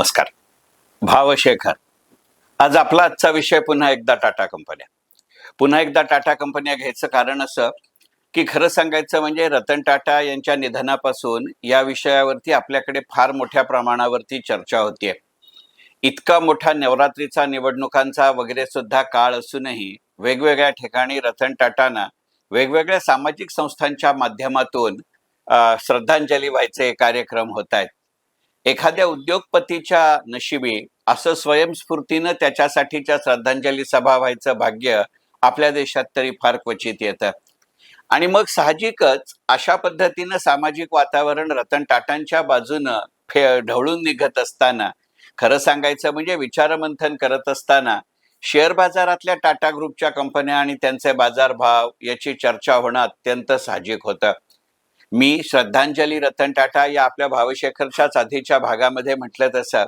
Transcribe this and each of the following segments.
नमस्कार. भावशेखर. आज आपला आजचा विषय पुन्हा एकदा टाटा कंपन्या. पुन्हा एकदा टाटा कंपन्या घ्यायचं कारण असं, की खरं सांगायचं म्हणजे रतन टाटा यांच्या निधनापासून या विषयावरती आपल्याकडे फार मोठ्या प्रमाणावरती चर्चा होतीये. इतका मोठा नवरात्रीचा, निवडणुकांचा वगैरे सुद्धा काळ असूनही वेगवेगळ्या ठिकाणी रतन टाटांना वेगवेगळ्या सामाजिक संस्थांच्या माध्यमातून श्रद्धांजली व्हायचे कार्यक्रम होत आहेत. एखाद्या उद्योगपतीच्या नशिबी असं स्वयंस्फूर्तीनं त्याच्यासाठीच्या श्रद्धांजली सभा व्हायचं भाग्य आपल्या देशात तरी फार क्वचित येतं. आणि मग साहजिकच अशा पद्धतीनं सामाजिक वातावरण रतन टाटांच्या बाजूनं ढवळून निघत असताना, खरं सांगायचं म्हणजे विचारमंथन करत असताना शेअर बाजारातल्या टाटा ग्रुपच्या कंपन्या आणि त्यांचे बाजारभाव याची चर्चा होणं अत्यंत साहजिक होतं. मी श्रद्धांजली रतन टाटा या आपल्या भावशेखरच्याच आधीच्या भागामध्ये म्हटलं तसं,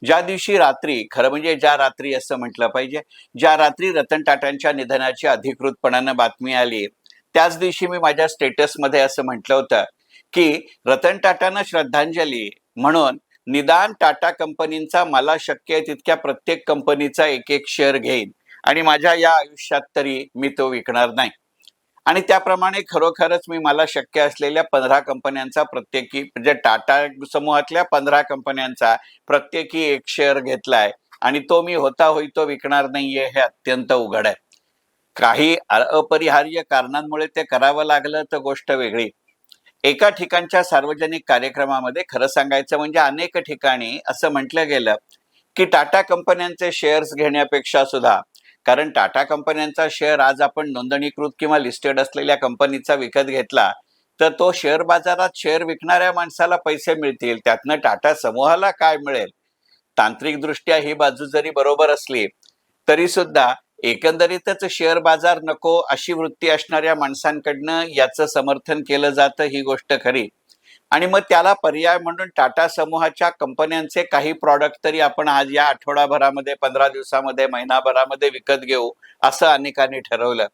ज्या दिवशी रात्री, खरं म्हणजे ज्या रात्री असं म्हटलं पाहिजे, ज्या रात्री रतन टाटांच्या निधनाची अधिकृतपणानं बातमी आली, त्याच दिवशी मी माझ्या स्टेटसमध्ये असं म्हटलं होतं की रतन टाटांना श्रद्धांजली म्हणून निदान टाटा कंपनींचा मला शक्य आहे तितक्या प्रत्येक कंपनीचा एक एक शेअर घेईन आणि माझ्या या आयुष्यात तरी मी तो विकणार नाही. आणि त्याप्रमाणे खरोखरच मी मला शक्य असलेल्या 15 कंपन्यांचा प्रत्येकी, म्हणजे टाटा समूहातल्या 15 कंपन्यांचा प्रत्येकी एक शेअर घेतलाय आणि तो मी होता होई तो विकणार नाहीये हे अत्यंत उघड आहे. काही अपरिहार्य कारणांमुळे ते करावं लागलं तर गोष्ट वेगळी. एका ठिकाणच्या सार्वजनिक कार्यक्रमामध्ये खरं सांगायचं म्हणजे अनेक ठिकाणी असं म्हटलं गेलं की टाटा कंपन्यांचे शेअर्स घेण्यापेक्षा सुद्धा, कारण टाटा कंपन्यांचा शेअर आज आपण नोंदणीकृत किंवा लिस्टेड असलेल्या कंपनीचा विकत घेतला तर तो शेअर बाजारात शेअर विकणाऱ्या माणसाला पैसे मिळतील, त्यातनं टाटा समूहाला काय मिळेल? तांत्रिकदृष्ट्या ही बाजू जरी बरोबर असली तरी सुद्धा एकंदरीतच शेअर बाजार नको अशी वृत्ती असणाऱ्या माणसांकडनं याचं समर्थन केलं जातं, ही गोष्ट खरी. आणि मग त्याला पर्याय म्हणून टाटा समूहाच्या कंपन्यांचे काही प्रॉडक्ट तरी आपण आज या आठवडाभरामध्ये, 15 दिवसामध्ये, महिनाभरामध्ये विकत घेऊ असं अनेकांनी ठरवलं.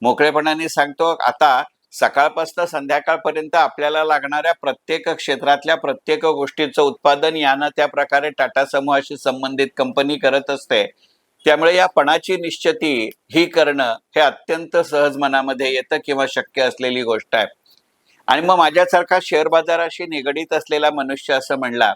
मोकळेपणाने सांगतो, आता सकाळपासून संध्याकाळपर्यंत आपल्याला लागणाऱ्या प्रत्येक क्षेत्रातल्या प्रत्येक गोष्टीचं उत्पादन यानं त्या प्रकारे टाटा समूहाशी संबंधित कंपनी करत असते. त्यामुळे या पणाची निश्चिती ही करणं हे अत्यंत सहज मनामध्ये येतं किंवा शक्य असलेली गोष्ट आहे. आणि मग माझ्यासारखा शेअर बाजाराशी निगडीत असलेला मनुष्य असं म्हणला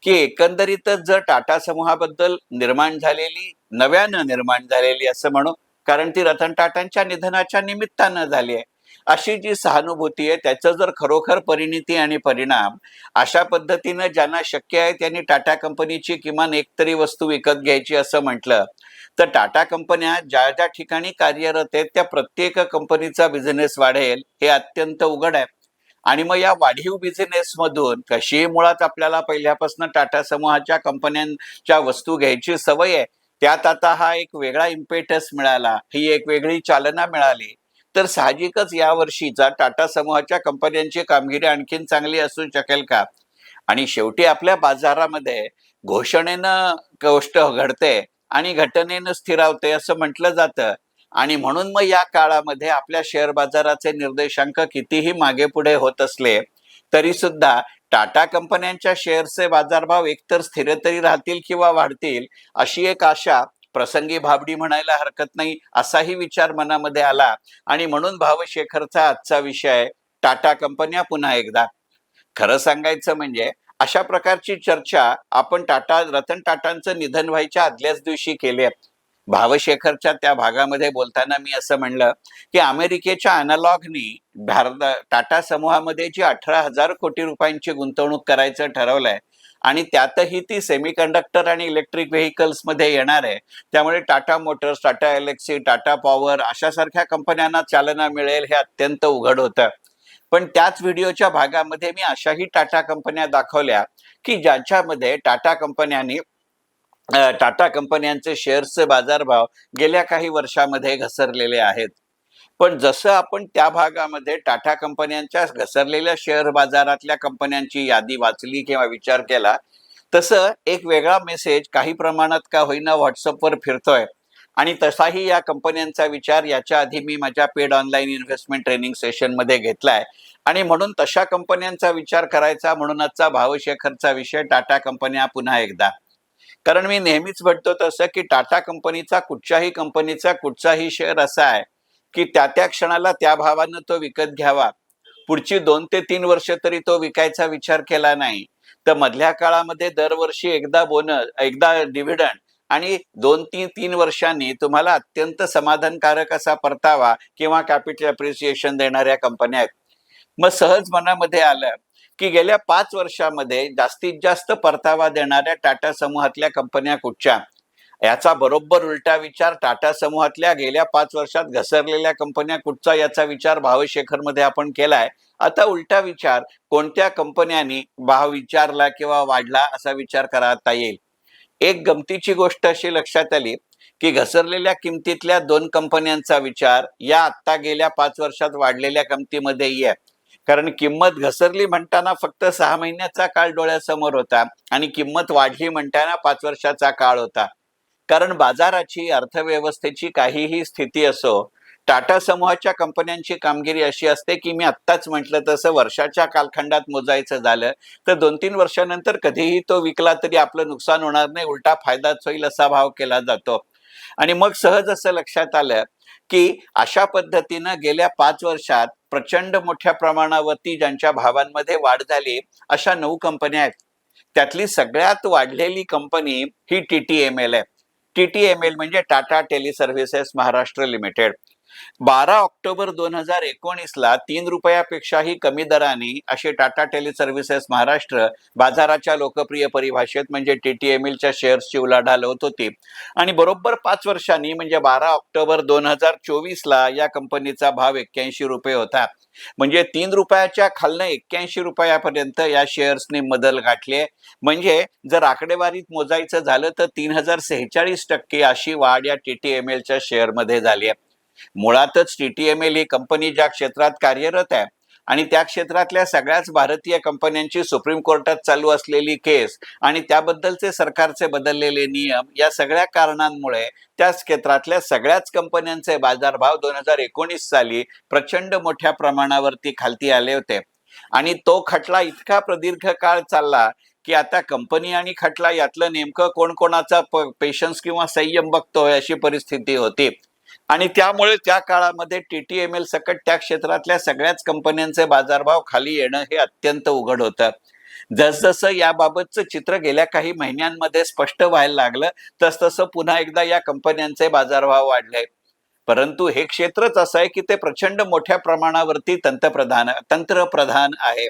की एकंदरीतच जर टाटा समूहाबद्दल नव्यानं निर्माण झालेली असं म्हणू, कारण ती रतन टाटांच्या निधनाच्या निमित्तानं झाली आहे, अशी जी सहानुभूती आहे त्याचं जर खरोखर परिणिती आणि परिणाम अशा पद्धतीनं ज्यांना शक्य आहे त्यांनी टाटा कंपनीची किमान एकतरी वस्तू विकत घ्यायची असं म्हटलं तर टाटा कंपन्या ज्या ज्या ठिकाणी कार्यरत आहेत त्या प्रत्येक कंपनीचा बिझनेस वाढेल हे अत्यंत उघड आहे. आणि मग या वाढीव बिझनेस मधून कशी मुळात आपल्याला पहिल्यापासून टाटा समूहाच्या कंपन्यांच्या वस्तू घ्यायची सवय आहे, त्यात आता हा एक वेगळा इम्पेटस मिळाला, ही एक वेगळी चालना मिळाली, तर साहजिकच या वर्षीचा टाटा समूहाच्या कंपन्यांची कामगिरी आणखीन चांगली असू शकेल का? आणि शेवटी आपल्या बाजारामध्ये घोषणेनं गोष्ट घडते आणि घटनेनं स्थिरावते असं म्हटलं जातं. आणि म्हणून मग या काळामध्ये आपल्या शेअर बाजाराचे निर्देशांक कितीही मागे पुढे होत असले तरी सुद्धा टाटा कंपन्यांच्या शेअरचे बाजारभाव एकतर स्थिर तरी राहतील किंवा वाढतील अशी एक आशा, प्रसंगी भाबडी म्हणायला हरकत नाही, असाही विचार मनामध्ये आला. आणि म्हणून भावशेखरचा आजचा विषय टाटा कंपन्या पुन्हा एकदा. खरं सांगायचं म्हणजे अशा प्रकारची चर्चा आपण रतन टाटांचं निधन व्हायच्या आदल्याच दिवशी केली आहे. भावशेखरच्या त्या भागामध्ये बोलताना मी असं म्हणलं की अमेरिकेच्या अॅनालॉगनी टाटा समूहामध्ये जी 18,000 कोटी रुपयांची गुंतवणूक करायचं ठरवलंय आणि त्यातही ती सेमीकंडक्टर आणि इलेक्ट्रिक व्हेकल्स मध्ये येणार आहे, त्यामुळे Tata Motors, Tata Elxsi, Tata Power अशासारख्या कंपन्यांना चालना मिळेल हे अत्यंत उघड होतं. पण त्याच व्हिडिओच्या भागामध्ये मी अशाही टाटा कंपन्या दाखवल्या की ज्यांच्यामध्ये टाटा कंपन्यांचे शेअर्सचे बाजारभाव गेल्या काही वर्षामध्ये घसरलेले आहेत. पण जसं आपण त्या भागामध्ये टाटा कंपन्यांच्या घसरलेल्या शेअर बाजारातल्या कंपन्यांची यादी वाचली किंवा विचार केला, तसं एक वेगळा मेसेज काही प्रमाणात का होईना व्हॉट्सअपवर फिरतोय आणि तसाही या कंपन्यांचा विचार याच्या आधी मी माझ्या पेड ऑनलाईन इन्व्हेस्टमेंट ट्रेनिंग सेशनमध्ये घेतलाय आणि म्हणून तशा कंपन्यांचा विचार करायचा म्हणून आजचा भावशेखरचा विषय टाटा कंपन्या पुन्हा एकदा. कारण मी नेहमीच म्हणतो तसं की टाटा कंपनीचा कुठचाही शेअर असा आहे की त्या त्या क्षणाला त्या भावानं तो विकत घ्यावा. पुढची 2 ते 3 वर्ष तरी तो विकायचा विचार केला नाही तर मधल्या काळामध्ये दरवर्षी एकदा डिव्हिडंड आणि 2-3 वर्षांनी तुम्हाला अत्यंत समाधानकारक असा परतावा किंवा कॅपिटल अप्रिसिएशन देणाऱ्या कंपन्या आहेत. मग सहज मनामध्ये आलं की गेल्या 5 वर्षामध्ये जास्तीत जास्त परतावा देणाऱ्या टाटा समूहातल्या कंपन्या कुठच्या. याचा बरोबर उलटा विचार टाटा समूहातल्या गेल्या 5 वर्षात घसरलेल्या कंपन्या कुठचा याचा विचार भावशेखरमध्ये आपण केलाय. आता उलटा विचार कोणत्या कंपन्यांनी भाव विचारला किंवा वाढला असा विचार करता येईल. एक गमतीची गोष्ट अशी लक्षात आली की घसरलेल्या किमतीतल्या 2 कंपन्यांचा विचार या आत्ता गेल्या 5 वर्षात वाढलेल्या किमतीमध्ये आहे. कारण किंमत घसरली म्हणताना फक्त 6 महिन्याचा काळ डोळ्यासमोर होता आणि किंमत वाढली म्हणताना 5 वर्षाचा काळ होता. कारण बाजाराची अर्थव्यवस्थेची काहीही स्थिती असो, टाटा समूहाच्या कंपन्यांची कामगिरी अशी असते की मी आत्ताच म्हटलं तसं वर्षाच्या कालखंडात मोजायचं झालं तर 2-3 वर्षानंतर कधीही तो विकला तरी आपलं नुकसान होणार नाही, उलटा फायदाच होईल असा भाव केला जातो. आणि मग सहज असं लक्षात आलं की अशा पद्धतीनं गेल्या 5 वर्षात प्रचंड मोठ्या प्रमाणावरती ज्यांच्या भावांमध्ये वाढ झाली अशा 9 कंपन्या आहेत. त्यातली सगळ्यात वाढलेली कंपनी ही TTML आहे. TTML म्हणजे Tata Teleservices Maharashtra Limited. 12 October 2019ला 3 रुपयापेक्षाही कमी दराने असे टाटा टेली सर्व्हिसेस महाराष्ट्र बाजाराच्या लोकप्रिय परिभाषेत म्हणजे TTMLच्या शेअर्सची उलाढाल होत होती. आणि बरोबर 5 वर्षांनी म्हणजे 12 ऑक्टोबर 2024ला या कंपनीचा भाव 81 रुपये होता. म्हणजे 3 रुपयाच्या खालनं 81 रुपयापर्यंत या शेअर्सने मदल गाठले. म्हणजे जर आकडेवारीत मोजायचं झालं तर 3046% अशी वाढ या TTMLच्या शेअरमध्ये झाली आहे. मुळातच TTML ही कंपनी ज्या क्षेत्रात कार्यरत आहे आणि त्या क्षेत्रातल्या सगळ्याच भारतीय कंपन्यांची सुप्रीम कोर्टात चालू असलेली केस आणि त्याबद्दलचे सरकारचे बदललेले नियम या सगळ्या कारणांमुळे त्या क्षेत्रातल्या सगळ्याच कंपन्यांचे बाजारभाव 2019 साली प्रचंड मोठ्या प्रमाणावरती खालती आले होते. आणि तो खटला इतका प्रदीर्घ काळ चालला की आता कंपनी आणि खटला यातलं नेमकं कोणाचा पेशन्स किंवा संयम बघतोय अशी परिस्थिती होती. आणि त्यामुळे त्या काळामध्ये TTML सकट त्या क्षेत्रातल्या सगळ्याच कंपन्यांचे बाजारभाव खाली येणं हे अत्यंत उघड होतं. जसजसं याबाबतचं चित्र गेल्या काही महिन्यांमध्ये स्पष्ट व्हायला लागलं तसतसं पुन्हा एकदा या कंपन्यांचे बाजारभाव वाढले. परंतु हे क्षेत्रच असं आहे की ते प्रचंड मोठ्या प्रमाणावरती तंत्रप्रधान आहे.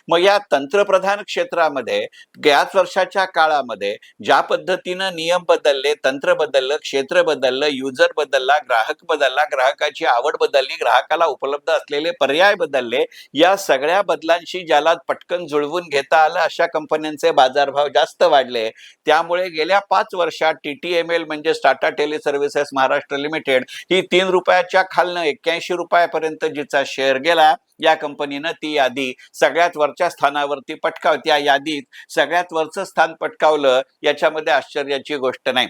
मग या तंत्रप्रधान क्षेत्रामध्ये याच वर्षाच्या काळामध्ये ज्या पद्धतीनं नियम बदलले, तंत्र बदललं, क्षेत्र बदललं, युजर बदलला, ग्राहक बदलला, ग्राहकाची आवड बदलली, ग्राहकाला उपलब्ध असलेले पर्याय बदलले, या सगळ्या बदलांशी ज्याला पटकन जुळवून घेता आलं अशा कंपन्यांचे बाजारभाव जास्त वाढले. त्यामुळे गेल्या 5 वर्षात TTML म्हणजे Tata Teleservices Maharashtra Limited ही 3 रुपयाच्या खालनं 81 रुपयापर्यंत जिचा शेअर गेला या कंपनीनं ती यादी सगळ्यात वरच्या स्थानावरती त्या यादीत सगळ्यात वरचं स्थान पटकावलं. याच्यामध्ये आश्चर्याची गोष्ट नाही.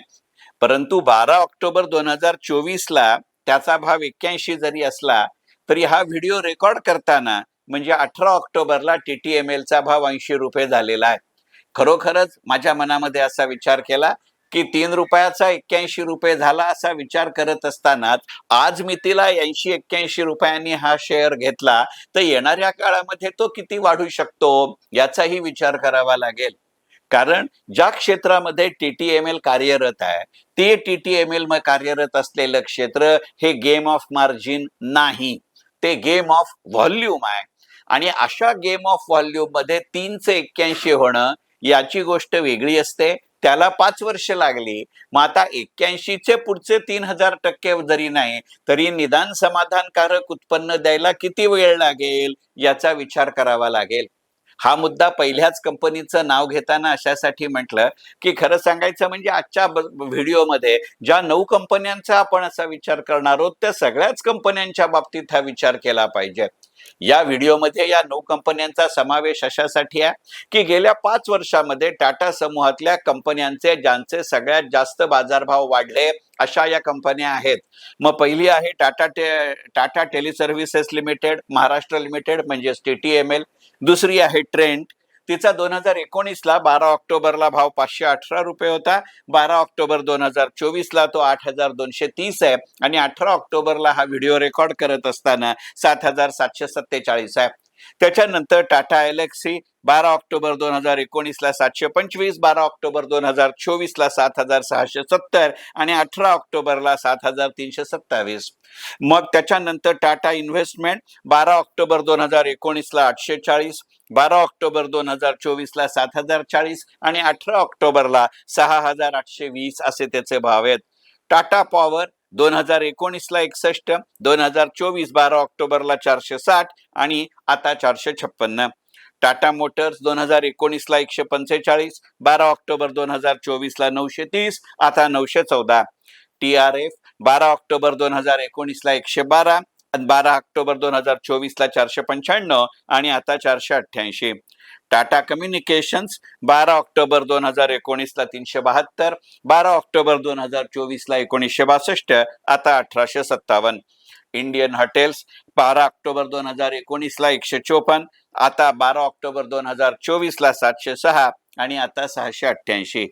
परंतु 12 ऑक्टोबर 2024ला त्याचा भाव 81 जरी असला तरी हा व्हिडिओ रेकॉर्ड करताना म्हणजे 18 ऑक्टोबरला TTMLचा भाव 80 रुपये झालेला आहे. खरोखरच माझ्या मनामध्ये असा विचार केला की 3 रुपयाचा 81 रुपये झाला असा विचार करत असतानाच आज मितीला 80-81 रुपयांनी हा शेअर घेतला तर येणाऱ्या काळामध्ये तो किती वाढू शकतो याचाही विचार करावा लागेल. कारण ज्या क्षेत्रामध्ये TTML कार्यरत आहे ते TTML कार्यरत असलेलं क्षेत्र हे गेम ऑफ मार्जिन नाही, ते गेम ऑफ व्हॉल्यूम आहे. आणि अशा गेम ऑफ व्हॉल्यूम मध्ये 3चे 81 होणं याची गोष्ट वेगळी असते. त्याला 5 वर्ष लागली. मग आता 81चे पुढचे 3000% जरी नाही तरी निदान समाधानकारक उत्पन्न द्यायला किती वेळ लागेल याचा विचार करावा लागेल. हा मुद्दा पहिल्याच कंपनीचं नाव घेताना अशासाठी म्हटलं की खरं सांगायचं म्हणजे आजच्या व्हिडिओमध्ये ज्या 9 कंपन्यांचा आपण असा विचार करणार आहोत त्या सगळ्याच कंपन्यांच्या बाबतीत हा विचार केला पाहिजे. या व्हिडिओमध्ये या 9 कंपन्यांचा समावेश अशासाठी आहे की गेल्या 5 वर्षामध्ये टाटा समूहातल्या कंपन्यांचे ज्यांचे सगळ्यात जास्त बाजारभाव वाढले अशा या कंपन्या आहेत. मग पहिली आहे Tata teleservices limited, Maharashtra limited म्हणजेच TTML. दुसरी आहे ट्रेंट. तिचा 2019ला 12 ऑक्टोबरला भाव 518 रुपये होता. 12 ऑक्टोबर 2024ला तो 8,230 आहे आणि 18 ऑक्टोबरला हा व्हिडिओ रेकॉर्ड करत असताना 7,747 आहे. त्याच्यानंतर टाटा एलेक्सी 12 ऑक्टोबर 2019ला 725, 12 ऑक्टोबर 2024ला 7,670 आणि 18 ऑक्टोबरला 7,327. मग त्याच्यानंतर टाटा इन्व्हेस्टमेंट 12 ऑक्टोबर 2019ला 840, 12 ऑक्टोबर 2024ला 7,040 आणि 18 ऑक्टोबरला 6,820 असे त्याचे भाव आहेत. टाटा पॉवर 2019ला 61, 2024 12 ऑक्टोबरला 460 आणि आता 456. टाटा मोटर्स 2019ला 145, 12 ऑक्टोबर 2024ला 930, आता 914. TRF 12 ऑक्टोबर 2019ला 112, 12 ऑक्टोबर 2024ला 495 आणि आता 488. टाटा कम्युनिकेशन्स 12 ऑक्टोबर 2019ला 372, 12 ऑक्टोबर 2024ला 1962, आता 1857. इंडियन हॉटेल्स 12 ऑक्टोबर 2019ला 154, आता 12 ऑक्टोबर 2024ला 706 आणि आता 688.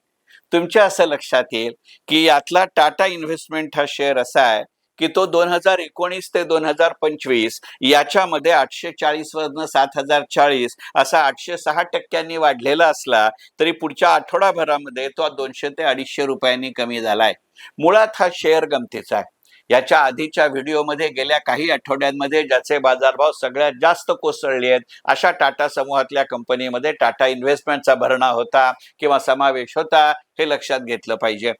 तुमच्या असं लक्षात येईल की यातला टाटा इन्व्हेस्टमेंट हा शेअर असा आहे की तो 2019 ते 2025 याच्यामध्ये 840 वरनं 7,040 असा 806% वाढलेला असला तरी पुढच्या आठवडाभरामध्ये तो 200 ते 250 रुपयांनी कमी झालाय. मुळात हा शेअर गमतीचा आहे. याच्या आधीच्या व्हिडिओमध्ये गेल्या काही आठवड्यांमध्ये ज्याचे बाजारभाव सगळ्यात जास्त कोसळले आहेत अशा टाटा समूहातल्या कंपनीमध्ये टाटा इन्व्हेस्टमेंटचा भरणा होता किंवा समावेश होता हे लक्षात घेतलं पाहिजे.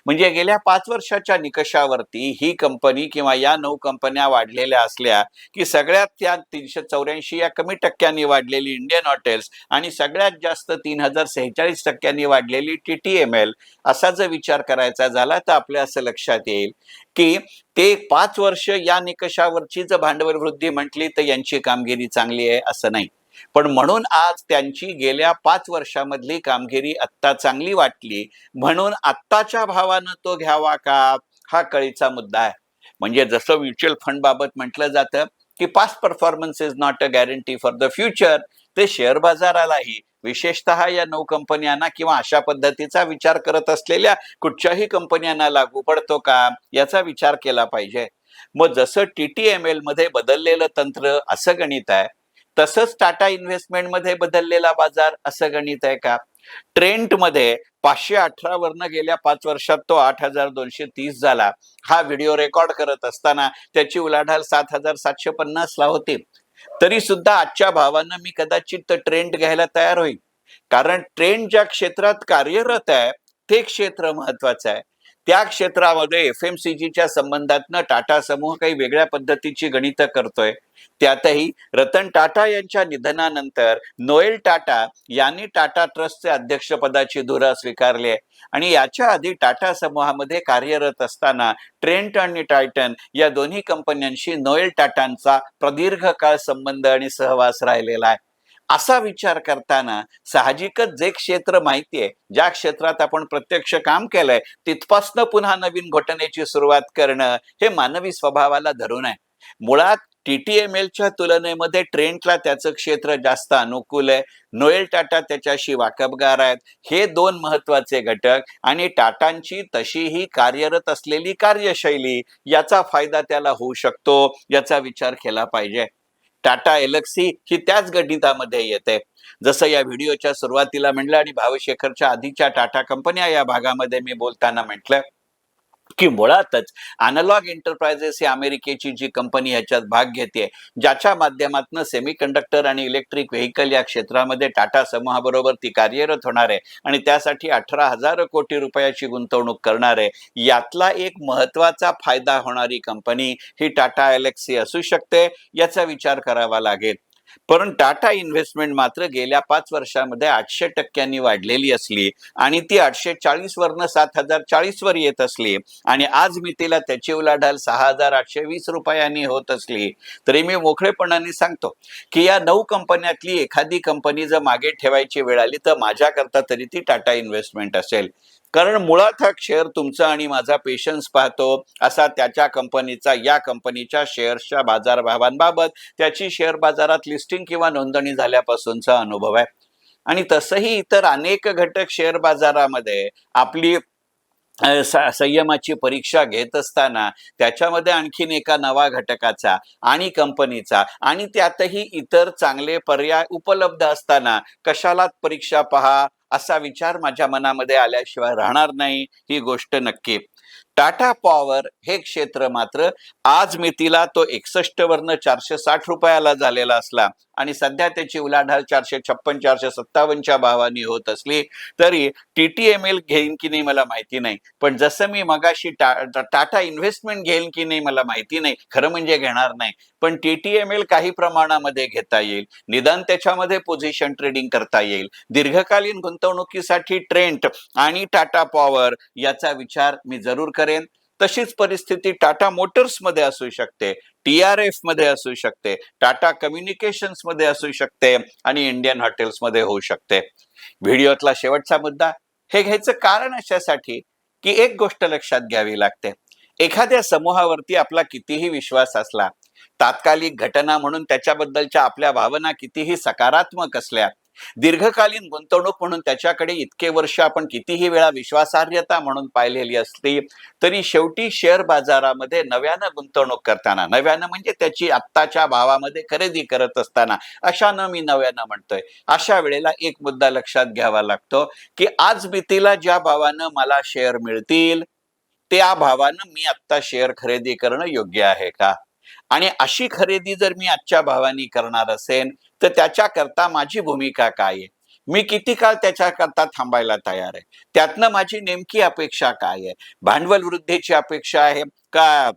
म्हणजे गेल्या 5 वर्षाच्या निकषावरती ही कंपनी किंवा या 9 कंपन्या वाढलेल्या असल्या की सगळ्यात त्या 384 या कमी टक्क्यांनी वाढलेली इंडियन हॉटेल्स आणि सगळ्यात जास्त 3,046% वाढलेली TTML असा जर विचार करायचा झाला तर आपल्या असं लक्षात येईल की ते 5 वर्ष या निकषावरची जर भांडवल वृद्धी म्हटली तर यांची कामगिरी चांगली आहे असं नाही. पण म्हणून आज त्यांची गेल्या 5 वर्षामधली कामगिरी आत्ता चांगली वाटली म्हणून आत्ताच्या भावानं तो घ्यावा का हा कळीचा मुद्दा आहे. म्हणजे जसं म्युच्युअल फंड बाबत म्हटलं जातं की past performance is not a guarantee for the future, ते शेअर बाजारालाही विशेषतः या 9 कंपन्यांना किंवा अशा पद्धतीचा विचार करत असलेल्या कुठच्याही कंपन्यांना लागू पडतो का याचा विचार केला पाहिजे. मग जसं TTML मध्ये बदललेलं तंत्र असं गणित आहे तसंच टाटा इन्व्हेस्टमेंटमध्ये बदललेला बाजार असं गणित आहे का? ट्रेंटमध्ये 518 वरनं गेल्या 5 वर्षात तो 8,230 झाला. हा व्हिडिओ रेकॉर्ड करत असताना त्याची उलाढाल 7,750 ला होती. तरी सुद्धा आजच्या भावानं मी कदाचित ट्रेंड घ्यायला तयार होईल. कारण ट्रेंड ज्या क्षेत्रात कार्यरत आहे ते क्षेत्र महत्वाचं आहे. त्या क्षेत्रामध्ये FMCGच्या संबंधातनं टाटा समूह काही वेगळ्या पद्धतीची गणितं करतोय. त्यातही रतन टाटा यांच्या निधनानंतर नोएल टाटा यांनी टाटा ट्रस्टचे अध्यक्षपदाची धुरा स्वीकारली आहे आणि याच्या आधी टाटा समूहामध्ये कार्यरत असताना ट्रेंट आणि टायटन या दोन्ही कंपन्यांशी नोएल टाटांचा प्रदीर्घ काळ संबंध आणि सहवास राहिलेला आहे. असा विचार करताना साहजिकच जे क्षेत्र माहितीये, ज्या क्षेत्रात आपण प्रत्यक्ष काम केलंय तिथपासनं पुन्हा नवीन घटनेची सुरुवात करणं हे मानवी स्वभावाला धरून आहे. मुळात TTMLच्या तुलनेमध्ये ट्रेंटला त्याचं क्षेत्र जास्त अनुकूल आहे. नोएल टाटा त्याच्याशी वाकबगार आहेत. हे 2 महत्वाचे घटक आणि टाटांची तशीही कार्यरत असलेली कार्यशैली याचा फायदा त्याला होऊ शकतो याचा विचार केला पाहिजे. टाटा एलेक्सी ही त्याच गणितामध्ये येते. जसं या व्हिडिओच्या सुरुवातीला म्हटलं आणि भावशेखरच्या आधीच्या टाटा कंपन्या या भागामध्ये मी बोलताना म्हटलं की मुळातच अॅनालॉग एंटरप्राइजेस ही अमेरिकेची जी कंपनी ह्याच्यात भाग घेते ज्याच्या माध्यमातून सेमीकंडक्टर आणि इलेक्ट्रिक व्हेकल या क्षेत्रामध्ये टाटा समूहाबरोबर ती कार्यरत होणार आहे आणि त्यासाठी 18,000 कोटी रुपयाची गुंतवणूक करणार आहे. यातला एक महत्वाचा फायदा होणारी कंपनी ही टाटा एलेक्सी असू शकते याचा विचार करावा लागेल. पण टाटा इन्व्हेस्टमेंट मात्र गेल्या 5 वर्षामध्ये 800% वाढलेली असली आणि ती 840 वरनं 7040 वर येत असली आणि आज मी तिला त्याची उलाढाल 6820 रुपयांनी होत असली, तरी मी मोकळेपणाने सांगतो की या 9 कंपन्यातली एखादी कंपनी जर मागे ठेवायची वेळ आली तर माझ्याकरता तरी ती टाटा इन्व्हेस्टमेंट असेल. कारण मुळात हा शेअर तुमचा आणि माझा पेशन्स पाहतो, असा त्याच्या कंपनीचा, या कंपनीच्या शेअर्सच्या बाजारभावांबाबत त्याची शेअर बाजारात लिस्टिंग किंवा नोंदणी झाल्यापासूनचा अनुभव आहे. आणि तसंही इतर अनेक घटक शेअर बाजारामध्ये आपली संयमाची परीक्षा घेत असताना त्याच्यामध्ये आणखीन एका नवा घटकाचा आणि कंपनीचा आणि त्यातही इतर चांगले पर्याय उपलब्ध असताना कशालाच परीक्षा पहा असा विचार माझ्या मनामध्ये आल्याशिवाय राहणार नाही, ही गोष्ट नक्की. टाटा पॉवर हे क्षेत्र मात्र आज मितीला तो 61 वरनं 460 रुपयाला झालेला असला आणि सध्या त्याची उलाढाल 456 457च्या भावानी होत असली तरी TTML घेईन की नाही मला माहिती नाही, पण जसं मी मगाशी टाटा इन्व्हेस्टमेंट घेईन की नाही मला माहिती नाही, खरं म्हणजे घेणार नाही, पण TTML काही प्रमाणामध्ये घेता येईल, निदान त्याच्यामध्ये पोझिशन ट्रेडिंग करता येईल. दीर्घकालीन गुंतवणुकीसाठी ट्रेंट आणि टाटा पॉवर याचा विचार मी जरूर करेन. तशीच परिस्थिती टाटा मोटर्स मध्ये असू शकते, TRF मध्ये असू शकते, टाटा कम्युनिकेशन्स मध्ये असू शकते आणि इंडियन हॉटेल्स मध्ये होऊ शकते. व्हिडिओतला शेवटचा मुद्दा हे घ्यायचं कारण अशासाठी की एक गोष्ट लक्षात घ्यावी लागते. एखाद्या समूहावरती आपला कितीही विश्वास असला, तात्कालिक घटना म्हणून त्याच्याबद्दलच्या आपल्या भावना कितीही सकारात्मक असल्या, दीर्घकालीन गुंतवणूक म्हणून त्याच्याकडे इतके वर्ष आपण कितीही वेळा विश्वासार्हता म्हणून पाहिलेली असली तरी शेवटी शेअर बाजारामध्ये नव्यानं गुंतवणूक करताना, नव्यानं म्हणजे त्याची आत्ताच्या भावामध्ये खरेदी करत असताना, अशानं मी नव्यानं म्हणतोय, अशा वेळेला एक मुद्दा लक्षात घ्यावा लागतो की आज मितीला ज्या भावानं मला शेअर मिळतील त्या भावानं मी आत्ता शेअर खरेदी करणं योग्य आहे का, आणि अशी खरेदी जर मी आजच्या भावानी करणार असेल तर त्याच्याकरता माझी भूमिका काय आहे, मी किती काळ त्याच्याकरता थांबायला तयार आहे, त्यातनं माझी नेमकी अपेक्षा काय आहे, भांडवल वृद्धीची अपेक्षा आहे का,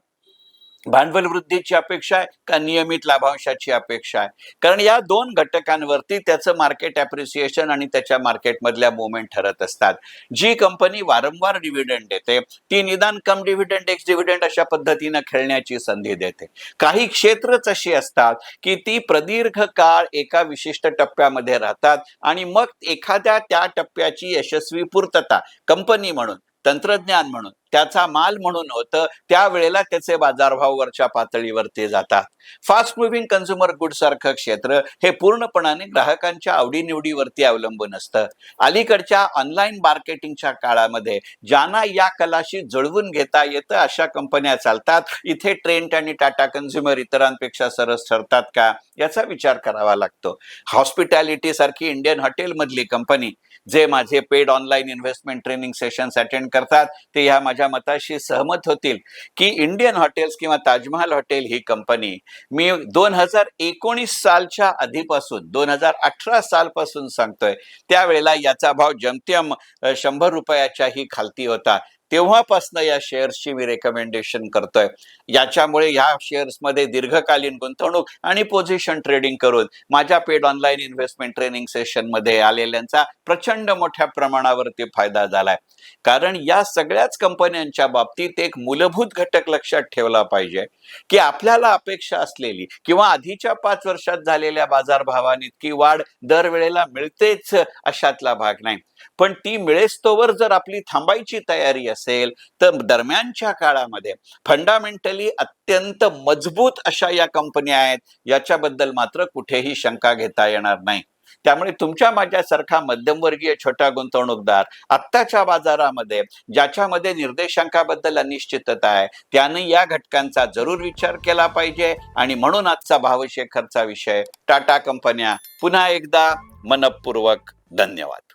भांडवल वृद्धीची अपेक्षा आहे का नियमित लाभांशाची अपेक्षा आहे. कारण या 2 घटकांवरती त्याचं मार्केट अप्रिसिएशन आणि त्याच्या मार्केटमधल्या मुवमेंट ठरत असतात. जी कंपनी वारंवार डिव्हिडंड देते ती निदान कम डिव्हिडंड एक्स डिव्हिडंड अशा पद्धतीनं खेळण्याची संधी देते. काही क्षेत्रच अशी असतात की ती प्रदीर्घ काळ एका विशिष्ट टप्प्यामध्ये राहतात आणि मग एखाद्या त्या टप्प्याची यशस्वी पूर्तता कंपनी म्हणून, तंत्रज्ञान म्हणून, त्याचा माल म्हणून होतं, त्यावेळेला त्याचे बाजारभाव वरच्या पातळीवरती जातात. फास्ट मुव्हिंग कन्झ्युमर गुड सारखं क्षेत्र हे पूर्णपणाने ग्राहकांच्या आवडीनिवडीवरती अवलंबून असतं. अलीकडच्या ऑनलाईन मार्केटिंगच्या काळामध्ये ज्यांना या कलाशी जुळवून घेता येतं अशा कंपन्या चालतात. इथे ट्रेंट आणि टाटा कन्झ्युमर इतरांपेक्षा सरस ठरतात का याचा विचार करावा लागतो. हॉस्पिटॅलिटी सारखी इंडियन हॉटेल मधली कंपनी, जे माझे paid online investment training sessions attend करतात ते ह्या माझ्या मताशी सहमत होतील की इंडियन हॉटेल्स किंवा ताजमहाल हॉटेल ही कंपनी मी 2019 सालच्या आधीपासून 2018 सालपासून सांगतोय, त्यावेळेला याचा भाव जमतेम 100 रुपयाच्याही खालती होता. तेव्हापासून या शेअर्सची मी रेकमेंडेशन करतोय. याच्यामुळे या शेअर्समध्ये दीर्घकालीन गुंतवणूक आणि पोझिशन ट्रेडिंग करून माझ्या paid online investment training session मध्ये आलेल्यांचा प्रचंड मोठ्या प्रमाणावरती फायदा झालाय. कारण या सगळ्याच कंपन्यांच्या बाबतीत एक मूलभूत घटक लक्षात ठेवला पाहिजे की आपल्याला अपेक्षा असलेली किंवा आधीच्या 5 वर्षात झालेल्या बाजारभावांइतकी वाढ दरवेळेला मिळतेच अशातला भाग नाही, पण ती मिळेस्तोवर जर आपली थांबायची तयारी असेल तर दरम्यानच्या काळामध्ये फंडामेंटली अत्यंत मजबूत अशा या कंपन्या आहेत याच्याबद्दल मात्र कुठेही शंका घेता येणार नाही. त्यामुळे तुमच्या माझ्यासारखा मध्यमवर्गीय छोटा गुंतवणूकदार आत्ताच्या बाजारामध्ये ज्याच्यामध्ये निर्देशांकाबद्दल अनिश्चितता आहे त्याने या घटकांचा जरूर विचार केला पाहिजे. आणि म्हणून आजचा भावशेखरचा विषय टाटा कंपन्या. पुन्हा एकदा मनपूर्वक धन्यवाद.